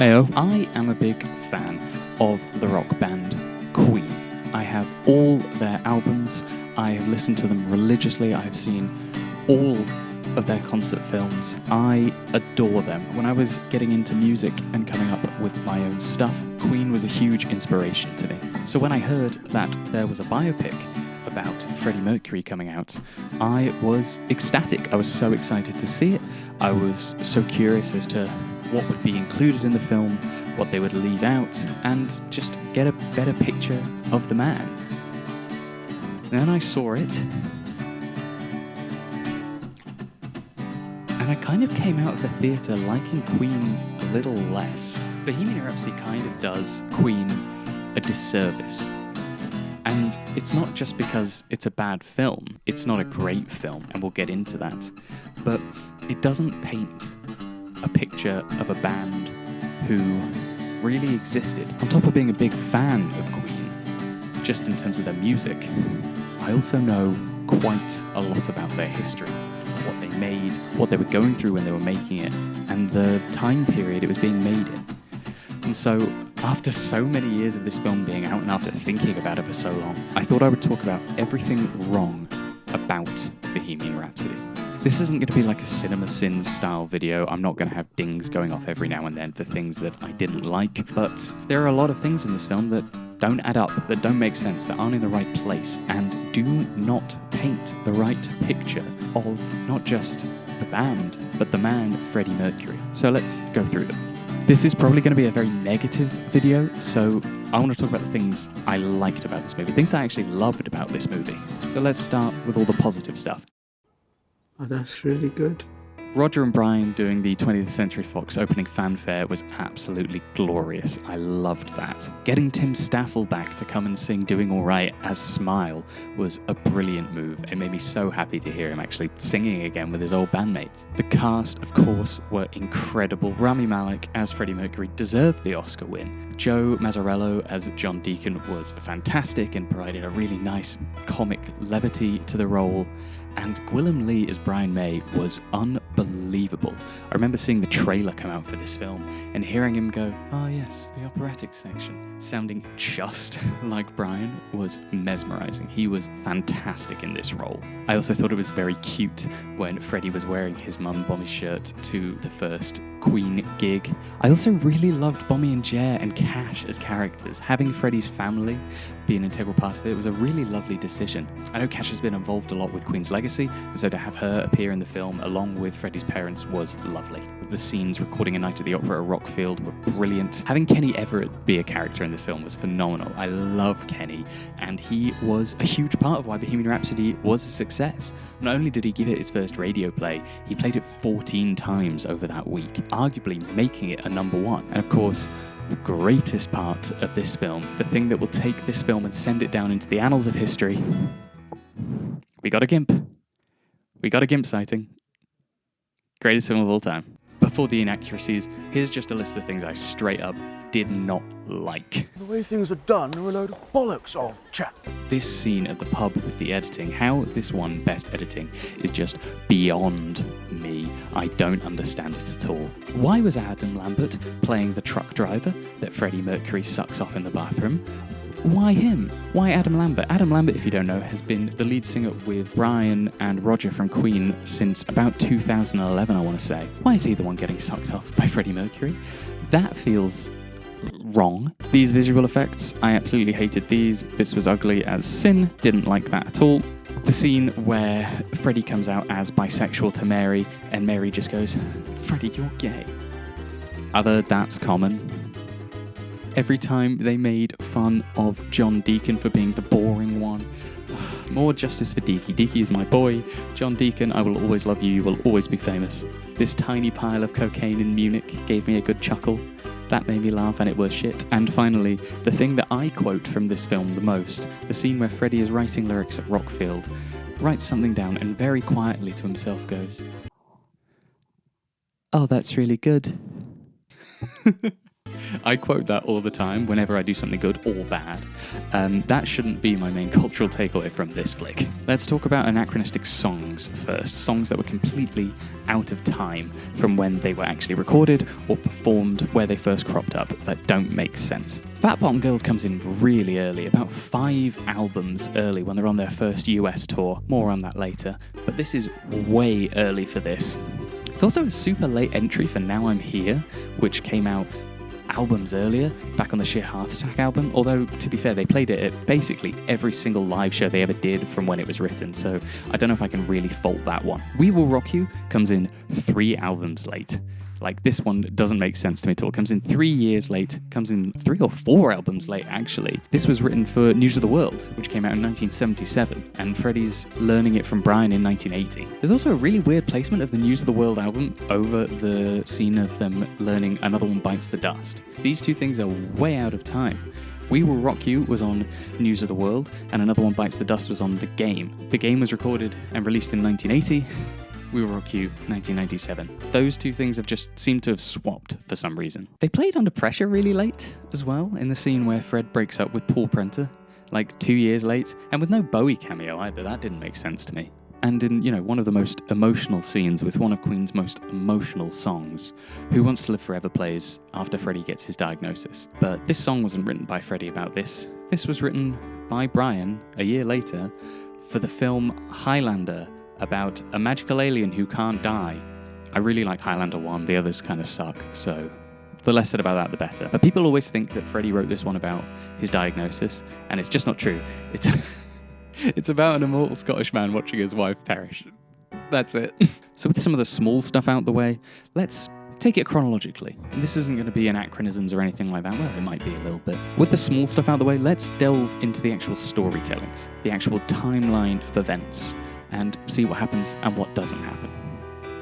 Heyo. I am a big fan of the rock band Queen. I have all their albums. I have listened to them religiously. I have seen all of their concert films. I adore them. When I was getting into music and coming up with my own stuff, Queen was a huge inspiration to me. So when I heard that there was a biopic about Freddie Mercury coming out, I was ecstatic. I was so excited to see it. I was so curious as to what would be included in the film, what they would leave out, and just get a better picture of the man. And then I saw it, and I kind of came out of the theatre liking Queen a little less. Bohemian Rhapsody kind of does Queen a disservice. And it's not just because it's a bad film. It's not a great film, and we'll get into that. But it doesn't paint a picture of a band who really existed. On top of being a big fan of Queen, just in terms of their music, I also know quite a lot about their history, what they made, what they were going through when they were making it, and the time period it was being made in. And so, after so many years of this film being out and after thinking about it for so long, I thought I would talk about everything wrong about Bohemian Rhapsody. This isn't going to be like a Cinema Sins style video. I'm not going to have dings going off every now and then for things that I didn't like, but there are a lot of things in this film that don't add up, that don't make sense, that aren't in the right place, and do not paint the right picture of not just the band, but the man, Freddie Mercury. So let's go through them. This is probably going to be a very negative video, so I want to talk about the things I liked about this movie, things I actually loved about this movie. So let's start with all the positive stuff. Oh, that's really good. Roger and Brian doing the 20th Century Fox opening fanfare was absolutely glorious. I loved that. Getting Tim Staffel back to come and sing Doing All Right as Smile was a brilliant move. It made me so happy to hear him actually singing again with his old bandmates. The cast, of course, were incredible. Rami Malek as Freddie Mercury deserved the Oscar win. Joe Mazzarello as John Deacon was fantastic and provided a really nice comic levity to the role. And Gwilym Lee as Brian May was unbelievable. I remember seeing the trailer come out for this film and hearing him go, "Oh yes, the operatic section," sounding just like Brian was mesmerizing. He was fantastic in this role. I also thought it was very cute when Freddie was wearing his Mum Bommy shirt to the first Queen gig. I also really loved Bommy and Jer and Cash as characters. Having Freddie's family be an integral part of it was a really lovely decision. I know Cash has been involved a lot with Queen's legacy, and so to have her appear in the film along with Freddie's parents was lovely. The scenes recording A Night at the Opera at Rockfield were brilliant. Having Kenny Everett be a character in this film was phenomenal. I love Kenny, and he was a huge part of why Bohemian Rhapsody was a success. Not only did he give it its first radio play, he played it 14 times over that week, arguably making it a number one. And of course, the greatest part of this film, the thing that will take this film and send it down into the annals of history, we got a GIMP. We got a GIMP sighting. Greatest film of all time. Before the inaccuracies, here's just a list of things I straight up did not like. The way things are done are a load of bollocks, old chap. This scene at the pub with the editing, how this one best editing is just beyond me. I don't understand it at all. Why was Adam Lambert playing the truck driver that Freddie Mercury sucks off in the bathroom? Why him? Why Adam Lambert? Adam Lambert, if you don't know, has been the lead singer with Brian and Roger from Queen since about 2011, I want to say. Why is he the one getting sucked off by Freddie Mercury? That feels wrong. These visual effects, I absolutely hated these. This was ugly as sin. Didn't like that at all. The scene where Freddie comes out as bisexual to Mary, and Mary just goes, "Freddie, you're gay." I've heard that's common. Every time they made fun of John Deacon for being the boring one. More justice for Deaky. Deaky is my boy. John Deacon, I will always love you. You will always be famous. This tiny pile of cocaine in Munich gave me a good chuckle. That made me laugh, and it was shit. And finally, the thing that I quote from this film the most, the scene where Freddie is writing lyrics at Rockfield, writes something down and very quietly to himself goes, "Oh, that's really good." I quote that all the time whenever I do something good or bad. That shouldn't be my main cultural takeaway from this flick. Let's talk about anachronistic songs first. Songs that were completely out of time from when they were actually recorded or performed, where they first cropped up, that don't make sense. Fat Bottom Girls comes in really early, about 5 albums early when they're on their first US tour. More on that later, but this is way early for this. It's also a super late entry for Now I'm Here, which came out albums earlier, back on the Sheer Heart Attack album, although, to be fair, they played it at basically every single live show they ever did from when it was written, so I don't know if I can really fault that one. We Will Rock You comes in 3 albums late. Like, this one doesn't make sense to me at all. Comes in 3 years late, comes in 3 or 4 albums late, actually. This was written for News of the World, which came out in 1977, and Freddie's learning it from Brian in 1980. There's also a really weird placement of the News of the World album over the scene of them learning Another One Bites the Dust. These two things are way out of time. We Will Rock You was on News of the World, and Another One Bites the Dust was on The Game. The Game was recorded and released in 1980. We Will Rock You, 1997. Those two things have just seemed to have swapped for some reason. They played Under Pressure really late as well, in the scene where Fred breaks up with Paul Prenter, like 2 years late, and with no Bowie cameo either. That didn't make sense to me. And in, one of the most emotional scenes with one of Queen's most emotional songs, Who Wants to Live Forever plays after Freddie gets his diagnosis. But this song wasn't written by Freddie about this. This was written by Brian a year later for the film Highlander, about a magical alien who can't die. I really like Highlander 1, the others kind of suck, so the less said about that, the better. But people always think that Freddie wrote this one about his diagnosis, and it's just not true. It's about an immortal Scottish man watching his wife perish. That's it. So with some of the small stuff out the way, let's take it chronologically. This isn't going to be anachronisms or anything like that. Well, it might be a little bit. With the small stuff out the way, let's delve into the actual storytelling, the actual timeline of events, and see what happens and what doesn't happen.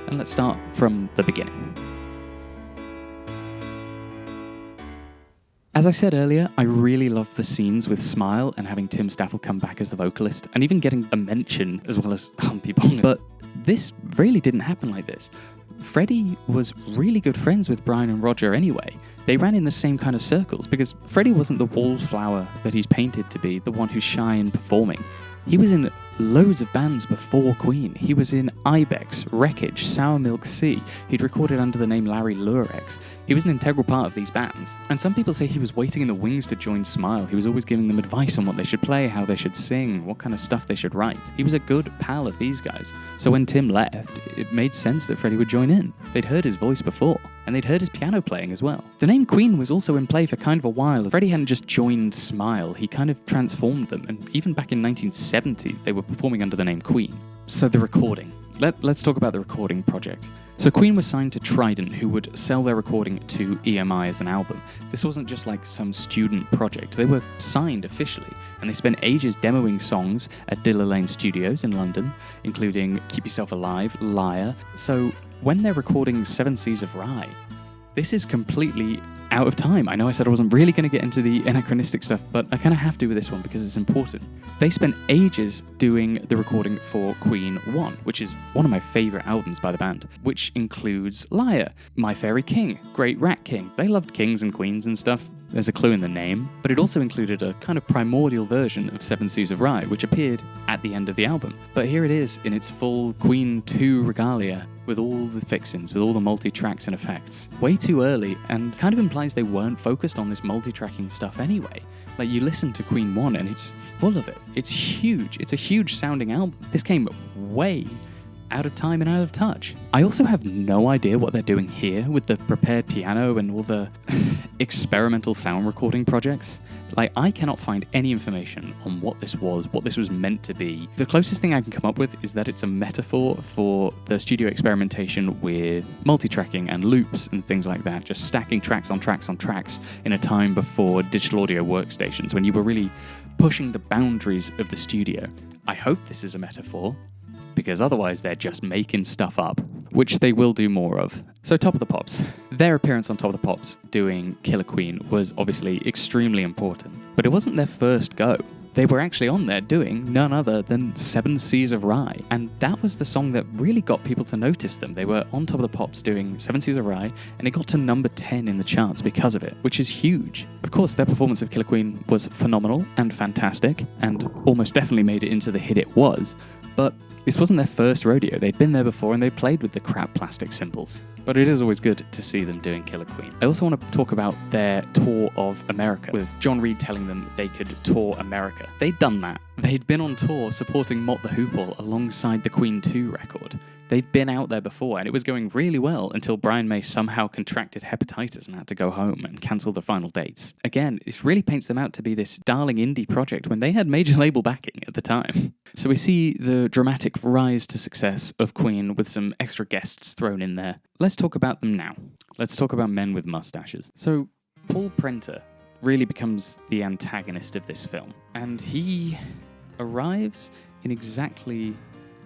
And let's start from the beginning. As I said earlier, I really love the scenes with Smile and having Tim Staffel come back as the vocalist, and even getting a mention as well as Humpy Bong. But this really didn't happen like this. Freddie was really good friends with Brian and Roger anyway. They ran in the same kind of circles, because Freddie wasn't the wallflower that he's painted to be, the one who's shy and performing. He was in loads of bands before Queen. He was in Ibex, Wreckage, Sour Milk Sea. He'd recorded under the name Larry Lurex. He was an integral part of these bands. And some people say he was waiting in the wings to join Smile. He was always giving them advice on what they should play, how they should sing, what kind of stuff they should write. He was a good pal of these guys. So when Tim left, it made sense that Freddie would join in. They'd heard his voice before, and they'd heard his piano playing as well. The name Queen was also in play for kind of a while. Freddie hadn't just joined Smile, he kind of transformed them, and even back in 1970, they were performing under the name Queen. So the recording. Let's talk about the recording project. So Queen was signed to Trident, who would sell their recording to EMI as an album. This wasn't just like some student project. They were signed officially, and they spent ages demoing songs at Diller Lane Studios in London, including Keep Yourself Alive, Liar. So when they're recording Seven Seas of Rye, this is completely out of time. I know I said I wasn't really going to get into the anachronistic stuff, but I kind of have to with this one because it's important. They spent ages doing the recording for Queen 1, which is one of my favourite albums by the band, which includes Liar, My Fairy King, Great Rat King. They loved kings and queens and stuff. There's a clue in the name, but it also included a kind of primordial version of Seven Seas of Rye, which appeared at the end of the album. But here it is in its full Queen 2 regalia, with all the fixings, with all the multi-tracks and effects. Way too early, and kind of implies they weren't focused on this multi-tracking stuff anyway. Like, you listen to Queen 1 and it's full of it. It's huge. It's a huge sounding album. This came way out of time and out of touch. I also have no idea what they're doing here with the prepared piano and all the experimental sound recording projects. Like, I cannot find any information on what this was meant to be. The closest thing I can come up with is that it's a metaphor for the studio experimentation with multi-tracking and loops and things like that, just stacking tracks on tracks on tracks in a time before digital audio workstations, when you were really pushing the boundaries of the studio. I hope this is a metaphor, because otherwise they're just making stuff up, which they will do more of. So Top of the Pops. Their appearance on Top of the Pops doing Killer Queen was obviously extremely important, but it wasn't their first go. they were actually on there doing none other than 7 Seas of Rye. And that was the song that really got people to notice them. They were on top of the pops doing 7 Seas of Rye, and it got to number 10 in the charts because of it, which is huge. Of course, their performance of Killer Queen was phenomenal and fantastic, and almost definitely made it into the hit it was. But this wasn't their first rodeo. They'd been there before and they played with the crap plastic cymbals. But it is always good to see them doing Killer Queen. I also want to talk about their tour of America, with John Reid telling them they could tour America. They'd done that. They'd been on tour supporting Mott the Hoople alongside the Queen 2 record. They'd been out there before and it was going really well until Brian May somehow contracted hepatitis and had to go home and cancel the final dates. Again, this really paints them out to be this darling indie project when they had major label backing at the time. So we see the dramatic rise to success of Queen with some extra guests thrown in there. Let's talk about them now. Let's talk about men with mustaches. So Paul Prenter really becomes the antagonist of this film, and he arrives in exactly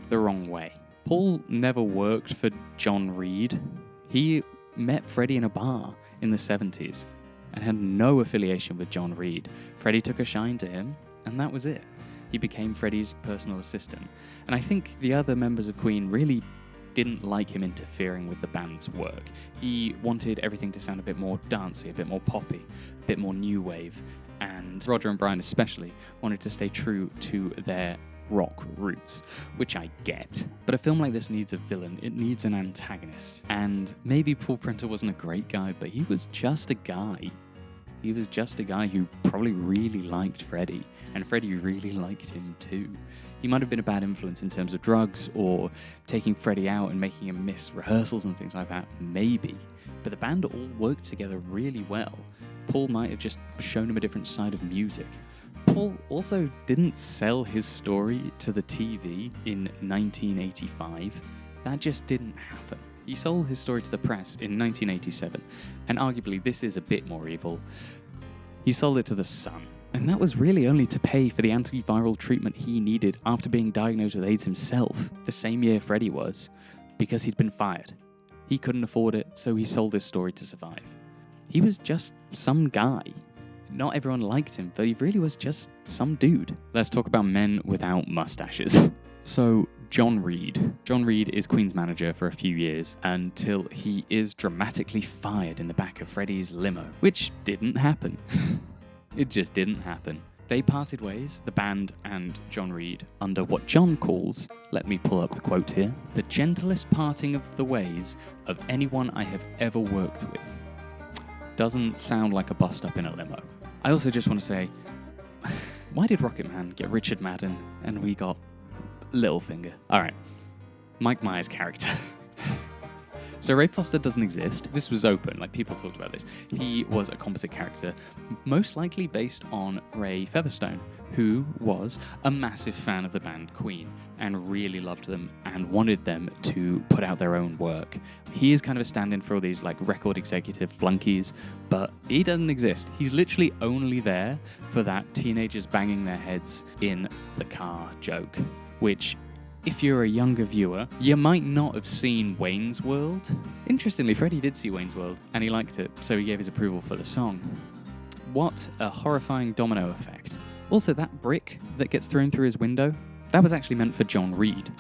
the wrong way. Paul never worked for John Reid. He met Freddie in a bar in the 70s and had no affiliation with John Reid. Freddie took a shine to him, and that was it. He became Freddie's personal assistant. And I think the other members of Queen really didn't like him interfering with the band's work. He wanted everything to sound a bit more dancey, a bit more poppy, a bit more new wave. And Roger and Brian especially wanted to stay true to their rock roots, which I get. But a film like this needs a villain. It needs an antagonist. And maybe Paul Prenter wasn't a great guy, but he was just a guy. He was just a guy who probably really liked Freddie, and Freddie really liked him too. He might have been a bad influence in terms of drugs or taking Freddie out and making him miss rehearsals and things like that, maybe. But the band all worked together really well. Paul might have just shown him a different side of music. Paul also didn't sell his story to the TV in 1985. That just didn't happen. He sold his story to the press in 1987, and arguably this is a bit more evil. He sold it to The Sun, and that was really only to pay for the antiviral treatment he needed after being diagnosed with AIDS himself, the same year Freddie was, because he'd been fired. He couldn't afford it, so he sold his story to survive. He was just some guy. Not everyone liked him, but he really was just some dude. Let's talk about men without mustaches. So, John Reid. John Reid is Queen's manager for a few years until he is dramatically fired in the back of Freddie's limo, which didn't happen. It just didn't happen. They parted ways, the band and John Reid, under what John calls, let me pull up the quote here, the gentlest parting of the ways of anyone I have ever worked with. Doesn't sound like a bust-up in a limo. I also just want to say, why did Rocket Man get Richard Madden and we got Littlefinger? Alright, Mike Myers' character. So Ray Foster doesn't exist. This was open, like people talked about this. He was a composite character, most likely based on Ray Featherstone, who was a massive fan of the band Queen and really loved them and wanted them to put out their own work. He is kind of a stand-in for all these like record executive flunkies, but he doesn't exist. He's literally only there for that teenagers banging their heads in the car joke, which, if you're a younger viewer, you might not have seen Wayne's World. Interestingly, Freddie did see Wayne's World, and he liked it, so he gave his approval for the song. What a horrifying domino effect. Also, that brick that gets thrown through his window, that was actually meant for John Reid.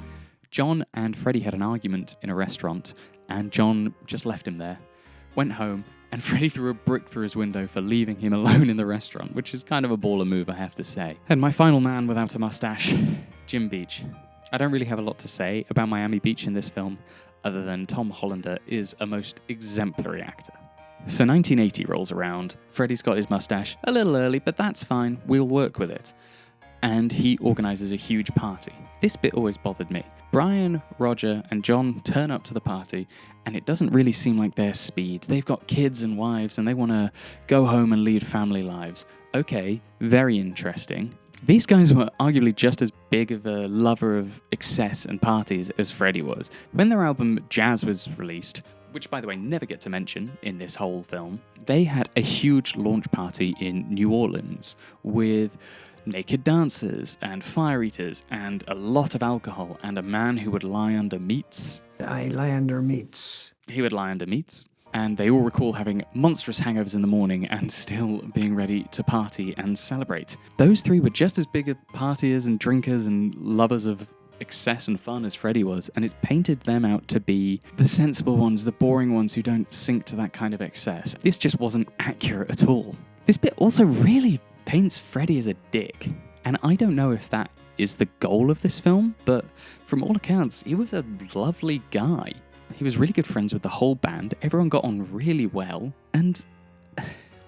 John and Freddie had an argument in a restaurant, and John just left him there, went home, and Freddie threw a brick through his window for leaving him alone in the restaurant, which is kind of a baller move, I have to say. And my final man without a mustache, Jim Beach. I don't really have a lot to say about Miami Beach in this film, other than Tom Hollander is a most exemplary actor. So 1980 rolls around, Freddie's got his mustache a little early, but that's fine, we'll work with it. And he organises a huge party. This bit always bothered me. Brian, Roger, and John turn up to the party, and it doesn't really seem like their speed. They've got kids and wives, and they want to go home and lead family lives. Okay, very interesting. These guys were arguably just as big of a lover of excess and parties as Freddie was. When their album Jazz was released, which by the way never gets a mention in this whole film, they had a huge launch party in New Orleans with naked dancers and fire eaters and a lot of alcohol and a man who would lie under meats. I lie under meats. He would lie under meats. and they all recall having monstrous hangovers in the morning and still being ready to party and celebrate. Those three were just as big partiers and drinkers and lovers of excess and fun as Freddie was, and it's painted them out to be the sensible ones, the boring ones who don't sink to that kind of excess. This just wasn't accurate at all. This bit also really paints Freddie as a dick, and I don't know if that is the goal of this film, but from all accounts, he was a lovely guy. He was really good friends with the whole band, everyone got on really well, and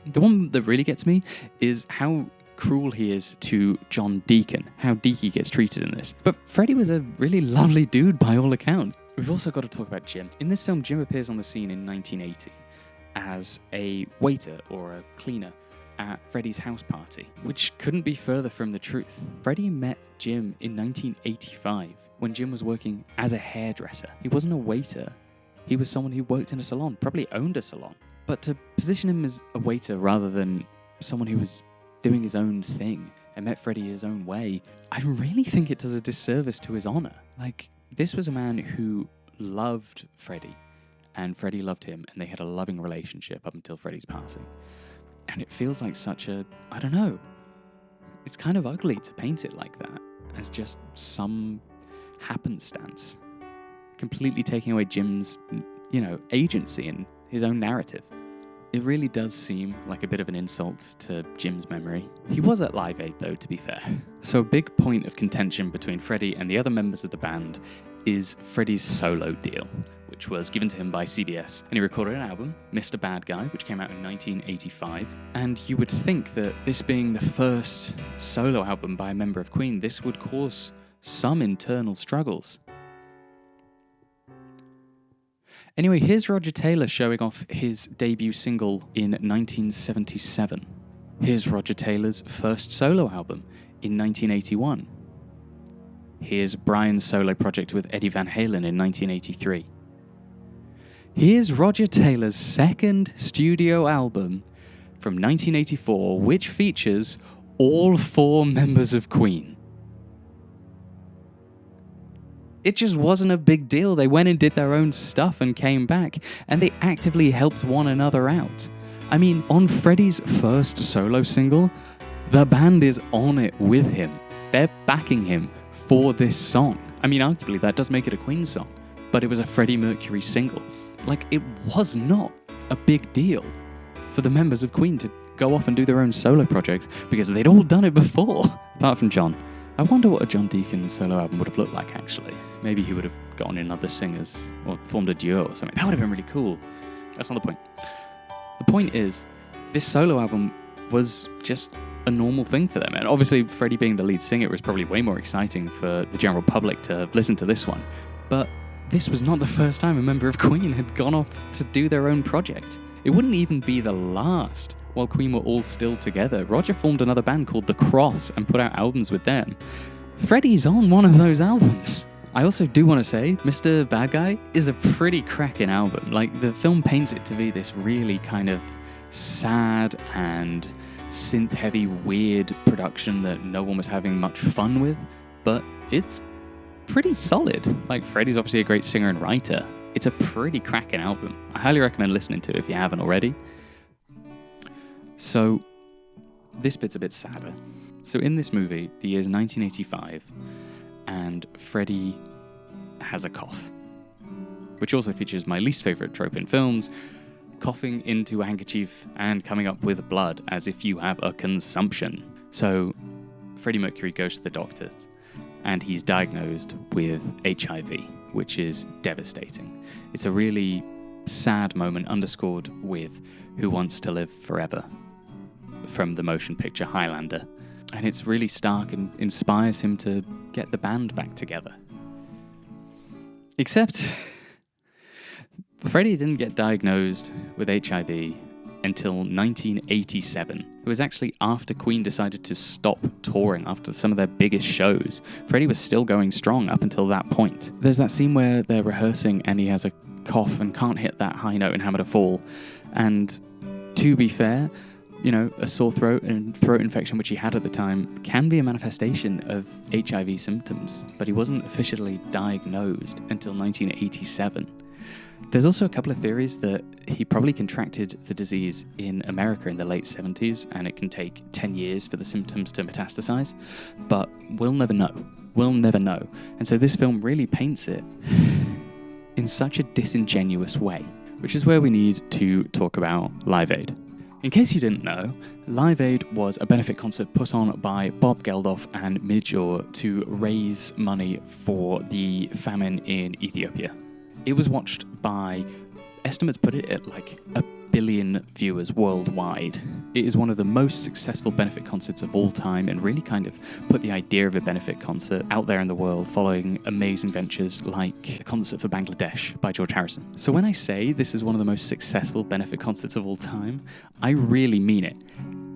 the one that really gets me is how cruel he is to John Deacon, how Deaky gets treated in this. But Freddie was a really lovely dude by all accounts. We've also got to talk about Jim. In this film, Jim appears on the scene in 1980 as a waiter or a cleaner at Freddie's house party, which couldn't be further from the truth. Freddie met Jim in 1985 when Jim was working as a hairdresser. He wasn't a waiter. He was someone who worked in a salon, probably owned a salon. But to position him as a waiter rather than someone who was doing his own thing and met Freddie his own way, I really think it does a disservice to his honor. Like, this was a man who loved Freddie, and Freddie loved him, and they had a loving relationship up until Freddie's passing. And it feels like such a, I don't know, it's kind of ugly to paint it like that, as just some happenstance, completely taking away Jim's, agency and his own narrative. It really does seem like a bit of an insult to Jim's memory. He was at Live Aid, though, to be fair. So a big point of contention between Freddie and the other members of the band is Freddie's solo deal, which was given to him by CBS. And he recorded an album, Mr. Bad Guy, which came out in 1985. And you would think that this being the first solo album by a member of Queen, this would cause some internal struggles. Anyway, here's Roger Taylor showing off his debut single in 1977. Here's Roger Taylor's first solo album in 1981. Here's Brian's solo project with Eddie Van Halen in 1983. Here's Roger Taylor's second studio album from 1984, which features all four members of Queen. It just wasn't a big deal. They went and did their own stuff and came back, and they actively helped one another out. I mean, on Freddie's first solo single, the band is on it with him. They're backing him for this song. I mean, arguably that does make it a Queen song, but it was a Freddie Mercury single. Like, it was not a big deal for the members of Queen to go off and do their own solo projects because they'd all done it before, apart from John. I wonder what a John Deacon solo album would have looked like, actually. Maybe he would have gotten in other singers or formed a duo or something. That would have been really cool. That's not the point. The point is, this solo album was just a normal thing for them. And obviously, Freddie being the lead singer was probably way more exciting for the general public to listen to this one. But this was not the first time a member of Queen had gone off to do their own project. It wouldn't even be the last. While Queen were all still together, Roger formed another band called The Cross and put out albums with them. Freddie's on one of those albums. I also do want to say, Mr. Bad Guy is a pretty cracking album. Like, the film paints it to be this really kind of sad and synth-heavy, weird production that no one was having much fun with, but it's pretty solid. Like, Freddie's obviously a great singer and writer. It's a pretty cracking album. I highly recommend listening to it if you haven't already. So, this bit's a bit sadder. So in this movie, the year is 1985, and Freddie has a cough, which also features my least favourite trope in films, coughing into a handkerchief and coming up with blood as if you have a consumption. So Freddie Mercury goes to the doctors, and he's diagnosed with HIV, which is devastating. It's a really sad moment underscored with Who Wants to Live Forever from the motion picture Highlander. And it's really stark and inspires him to get the band back together. Except Freddie didn't get diagnosed with HIV until 1987. It was actually after Queen decided to stop touring after some of their biggest shows. Freddie was still going strong up until that point. There's that scene where they're rehearsing and he has a cough and can't hit that high note in Hammer to Fall. And to be fair, you know, a sore throat and throat infection, which he had at the time, can be a manifestation of HIV symptoms, but he wasn't officially diagnosed until 1987. There's also a couple of theories that he probably contracted the disease in America in the late 70s, and it can take 10 years for the symptoms to metastasize, but we'll never know. We'll never know. And so this film really paints it in such a disingenuous way, which is where we need to talk about Live Aid. In case you didn't know, Live Aid was a benefit concert put on by Bob Geldof and Midjor to raise money for the famine in Ethiopia. It was watched by, estimates put it at like 1 billion viewers worldwide. It is one of the most successful benefit concerts of all time and really kind of put the idea of a benefit concert out there in the world following amazing ventures like a concert for Bangladesh by George Harrison. So when I say this is one of the most successful benefit concerts of all time, I really mean it.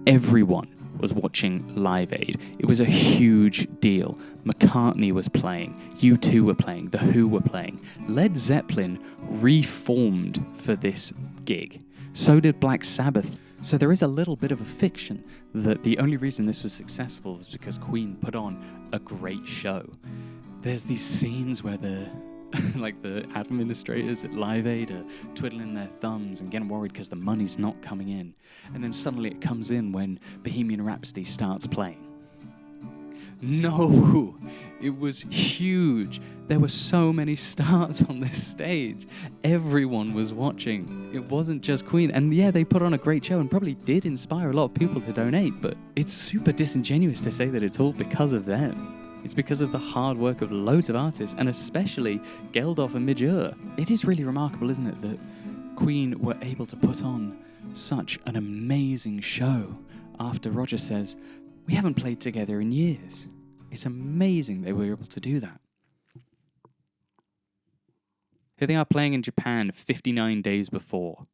Everyone was watching Live Aid. It was a huge deal. McCartney was playing, U2 were playing, The Who were playing. Led Zeppelin reformed for this gig. So did Black Sabbath. So there is a little bit of a fiction that the only reason this was successful was because Queen put on a great show. There's these scenes where the administrators at Live Aid are twiddling their thumbs and getting worried because the money's not coming in. And then suddenly it comes in when Bohemian Rhapsody starts playing. No! It was huge. There were so many stars on this stage. Everyone was watching. It wasn't just Queen. And yeah, they put on a great show and probably did inspire a lot of people to donate, but it's super disingenuous to say that it's all because of them. It's because of the hard work of loads of artists, and especially Geldof and Midjor. It is really remarkable, isn't it, that Queen were able to put on such an amazing show after Roger says, "We haven't played together in years." It's amazing they were able to do that. Here they are playing in Japan 59 days before.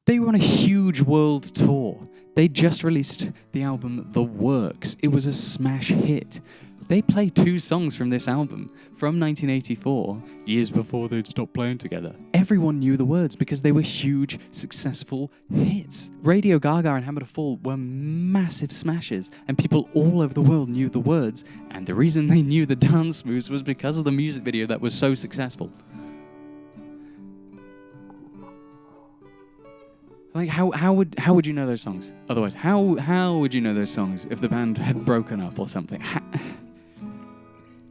They were on a huge world tour. They just released the album The Works. It was a smash hit. They played 2 songs from this album from 1984, years before they'd stopped playing together. Everyone knew the words because they were huge, successful hits. Radio Gaga and Hammer to Fall were massive smashes, and people all over the world knew the words, and the reason they knew the dance moves was because of the music video that was so successful. Like, how would you know those songs? Otherwise, how would you know those songs if the band had broken up or something?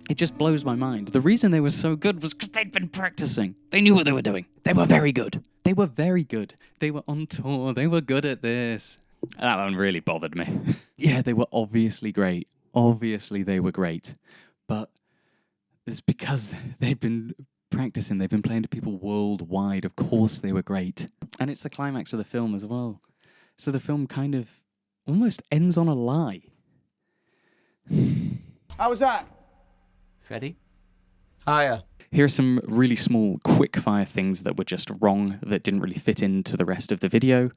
It just blows my mind. The reason they were so good was because they'd been practicing. They knew what they were doing. They were very good. They were very good. They were on tour. They were good at this. That one really bothered me. Yeah, they were obviously great. Obviously they were great. But it's because they've been practicing. They've been playing to people worldwide. Of course they were great. And it's the climax of the film as well. So the film kind of almost ends on a lie. How was that? Freddie? Hiya. Here are some really small, quick-fire things that were just wrong, that didn't really fit into the rest of the video.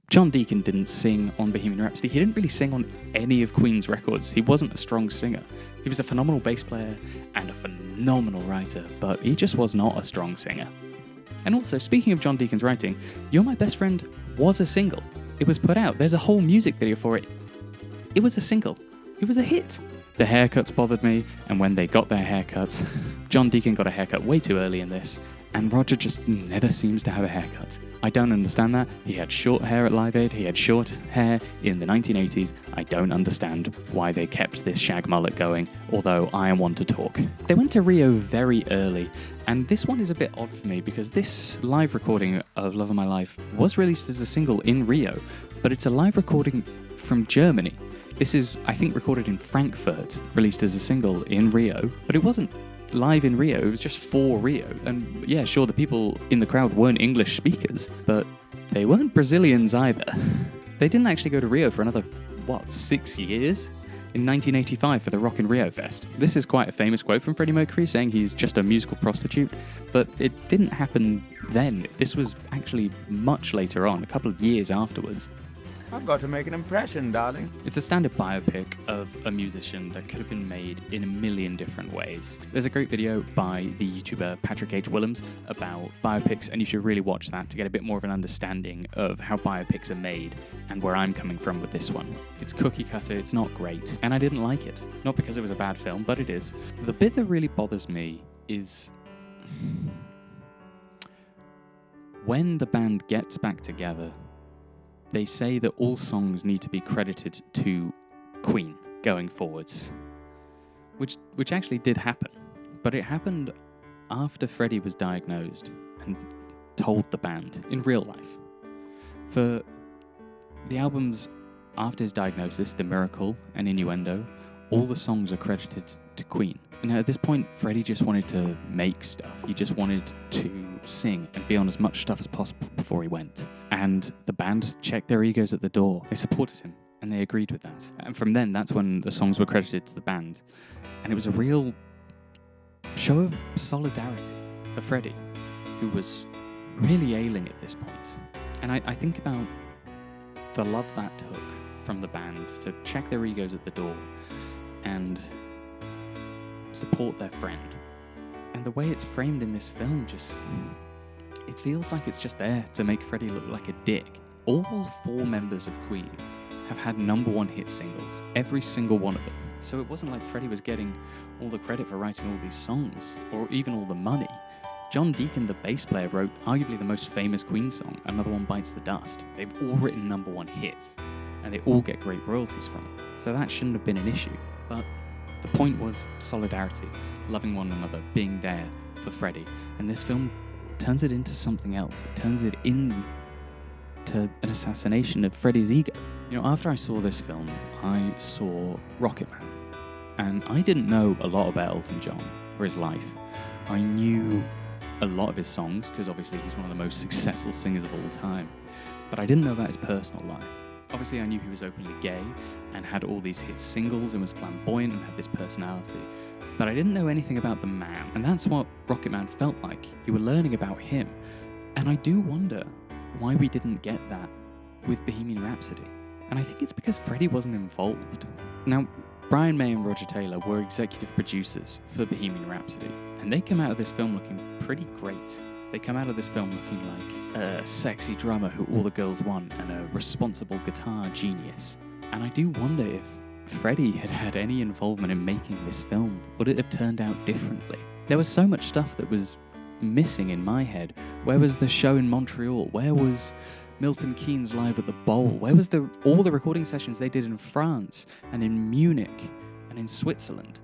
John Deacon didn't sing on Bohemian Rhapsody. He didn't really sing on any of Queen's records. He wasn't a strong singer. He was a phenomenal bass player and a phenomenal writer, but he just was not a strong singer. And also, speaking of John Deacon's writing, You're My Best Friend was a single. It was put out. There's a whole music video for it. It was a single. It was a hit. The haircuts bothered me, and when they got their haircuts, John Deacon got a haircut way too early in this, and Roger just never seems to have a haircut. I don't understand that. He had short hair at Live Aid, he had short hair in the 1980s. I don't understand why they kept this shag mullet going, although I am one to talk. They went to Rio very early, and this one is a bit odd for me because this live recording of Love of My Life was released as a single in Rio, but it's a live recording from Germany. This is, I think, recorded in Frankfurt, released as a single in Rio, but it wasn't live in Rio, it was just for Rio. And yeah, sure, the people in the crowd weren't English speakers, but they weren't Brazilians either. They didn't actually go to Rio for another, 6 years? In 1985 for the Rock in Rio Fest. This is quite a famous quote from Freddie Mercury saying he's just a musical prostitute, but it didn't happen then. This was actually much later on, a couple of years afterwards. I've got to make an impression, darling. It's a standard biopic of a musician that could have been made in a million different ways. There's a great video by the YouTuber Patrick H. Willems about biopics, and you should really watch that to get a bit more of an understanding of how biopics are made and where I'm coming from with this one. It's cookie cutter, it's not great, and I didn't like it. Not because it was a bad film, but it is. The bit that really bothers me is when the band gets back together, they say that all songs need to be credited to Queen going forwards, which actually did happen. But it happened after Freddie was diagnosed and told the band in real life. For the albums after his diagnosis, The Miracle and Innuendo, all the songs are credited to Queen. And at this point, Freddie just wanted to make stuff. He just wanted to sing and be on as much stuff as possible before he went. And the band checked their egos at the door. They supported him, and they agreed with that. And from then, that's when the songs were credited to the band. And it was a real show of solidarity for Freddie, who was really ailing at this point. And I think about the love that took from the band to check their egos at the door and support their friend. And the way it's framed in this film it feels like it's just there to make Freddie look like a dick. All 4 members of Queen have had #1 hit singles, every single one of them. So it wasn't like Freddie was getting all the credit for writing all these songs, or even all the money. John Deacon, the bass player, wrote arguably the most famous Queen song, Another One Bites the Dust. They've all written #1 hits, and they all get great royalties from it. So that shouldn't have been an issue. But the point was solidarity, loving one another, being there for Freddie. And this film turns it into something else. It turns it into an assassination of Freddie's ego. You know, after I saw this film, I saw Rocketman. And I didn't know a lot about Elton John or his life. I knew a lot of his songs, because obviously he's one of the most successful singers of all time. But I didn't know about his personal life. Obviously, I knew he was openly gay and had all these hit singles and was flamboyant and had this personality. But I didn't know anything about the man, and that's what Rocketman felt like. You were learning about him. And I do wonder why we didn't get that with Bohemian Rhapsody. And I think it's because Freddie wasn't involved. Now, Brian May and Roger Taylor were executive producers for Bohemian Rhapsody, and they come out of this film looking pretty great. They come out of this film looking like a sexy drummer who all the girls want and a responsible guitar genius. And I do wonder if Freddie had had any involvement in making this film, would it have turned out differently? There was so much stuff that was missing in my head. Where was the show in Montreal? Where was Milton Keynes live at the Bowl? Where was all the recording sessions they did in France and in Munich and in Switzerland?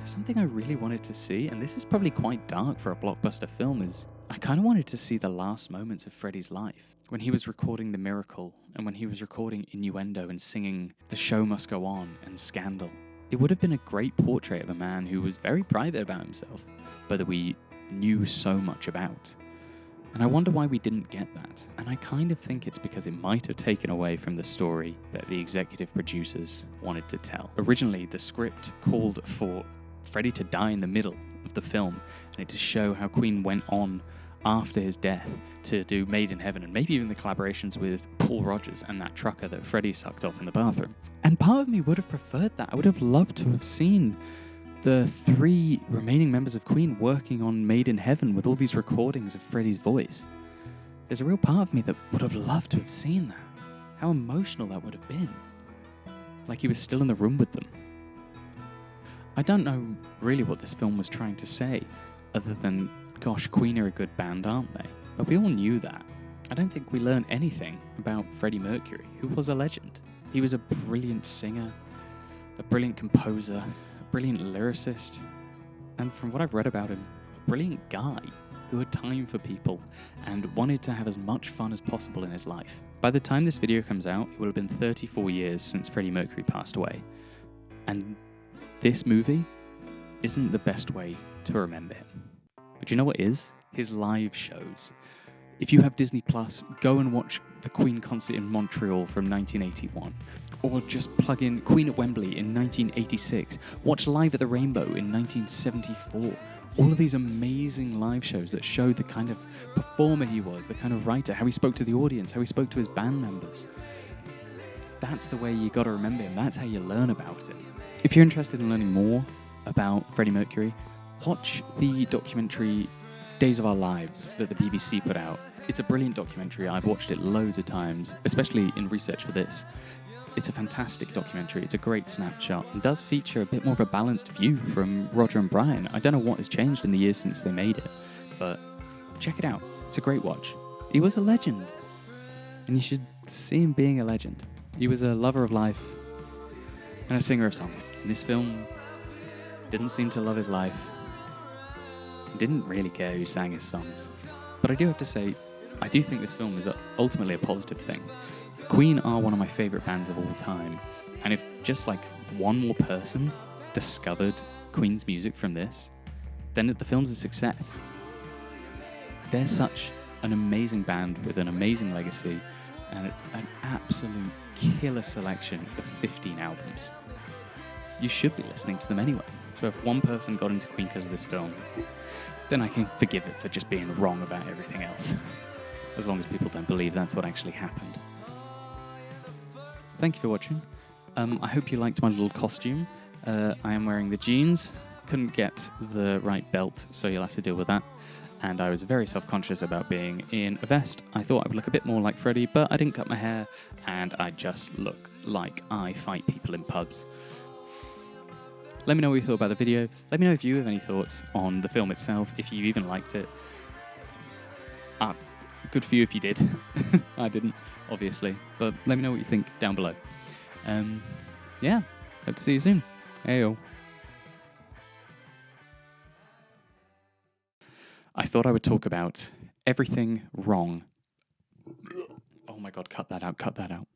Something I really wanted to see, and this is probably quite dark for a blockbuster film, is I kind of wanted to see the last moments of Freddie's life. When he was recording The Miracle, and when he was recording Innuendo and singing The Show Must Go On and Scandal. It would have been a great portrait of a man who was very private about himself, but that we knew so much about. And I wonder why we didn't get that. And I kind of think it's because it might have taken away from the story that the executive producers wanted to tell. Originally, the script called for Freddie to die in the middle of the film, and it to show how Queen went on after his death to do Made in Heaven, and maybe even the collaborations with Paul Rodgers and that trucker that Freddie sucked off in the bathroom. And part of me would have preferred that. I would have loved to have seen the 3 remaining members of Queen working on Made in Heaven with all these recordings of Freddie's voice. There's a real part of me that would have loved to have seen that. How emotional that would have been. Like he was still in the room with them. I don't know really what this film was trying to say, other than, gosh, Queen are a good band, aren't they? But we all knew that. I don't think we learned anything about Freddie Mercury, who was a legend. He was a brilliant singer, a brilliant composer, a brilliant lyricist, and from what I've read about him, a brilliant guy who had time for people and wanted to have as much fun as possible in his life. By the time this video comes out, it will have been 34 years since Freddie Mercury passed away. And this movie isn't the best way to remember him. But you know what is? His live shows. If you have Disney Plus, go and watch the Queen concert in Montreal from 1981. Or just plug in Queen at Wembley in 1986. Watch Live at the Rainbow in 1974. All of these amazing live shows that showed the kind of performer he was, the kind of writer, how he spoke to the audience, how he spoke to his band members. That's the way you got to remember him. That's how you learn about him. If you're interested in learning more about Freddie Mercury, watch the documentary Days of Our Lives that the BBC put out. It's a brilliant documentary. I've watched it loads of times, especially in research for this. It's a fantastic documentary. It's a great snapshot and does feature a bit more of a balanced view from Roger and Brian. I don't know what has changed in the years since they made it, but check it out. It's a great watch. He was a legend, and you should see him being a legend. He was a lover of life and a singer of songs. In this film, didn't seem to love his life, didn't really care who sang his songs. But I do have to say, I do think this film is ultimately a positive thing. Queen are one of my favourite bands of all time, and if just like one more person discovered Queen's music from this, then the film's a success. They're such an amazing band with an amazing legacy and an absolute killer selection of 15 albums. You should be listening to them anyway. So if one person got into Queen because of this film, then I can forgive it for just being wrong about everything else. As long as people don't believe that's what actually happened. Thank you for watching. I hope you liked my little costume. I am wearing the jeans. Couldn't get the right belt, so you'll have to deal with that. And I was very self-conscious about being in a vest. I thought I would look a bit more like Freddie, but I didn't cut my hair, and I just look like I fight people in pubs. Let me know what you thought about the video. Let me know if you have any thoughts on the film itself, if you even liked it. Good for you if you did. I didn't, obviously. But let me know what you think down below. Yeah, hope to see you soon. Heyo. I thought I would talk about everything wrong. Oh my god, cut that out, cut that out.